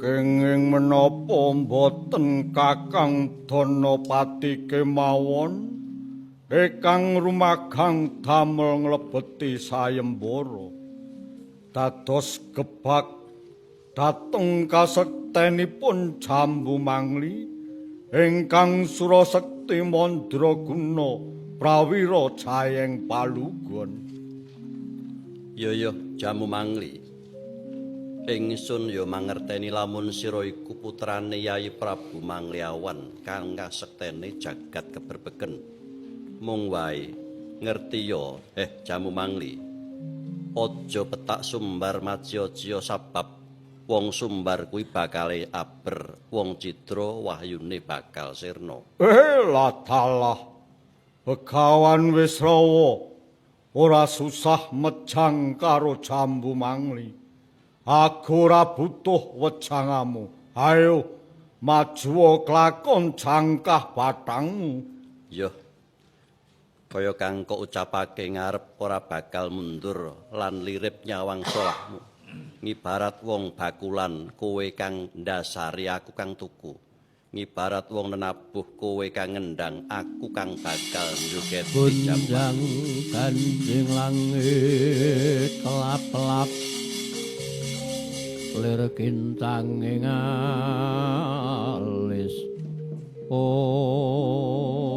Kenging menapa boten Kakang Danapati kemawon ingkang rumagang damel nglebeti sayembara dados gebak dhateng kasektenipun Jambu Mangli ingkang Surasekti Mandraguna prawira Jayeng Palugon. Yo Jambu Mangli. Ingsun ya mangerteni lamun sira iku putrane Yayi Prabu Mangliawan kang kasektene jagat keberbeken. Mung wae ngerti ya, Jambu Mangli. Aja petak sumbar macia-cia sabab wong sumbar kuwi bakale aber, wong cidra wahyune bakal sirna. Ladalah. Begawan wis rawa ora susah mejang karo Jambu Mangli. Aku ora butuh wejangamu. Ayo maju klakon jangkah batangmu. Yo. Kaya kang kok ucapake ngarep ora bakal mundur lan lirip nyawang solahmu. Ngibarat wong bakulan kowe kang ndasari aku kang tuku. Ngibarat wong nenabuh kowe kang ngendang aku kang bakal njogeti Gunjang Kanjeng langit kelap-kelap lir kintang ing alis. Oh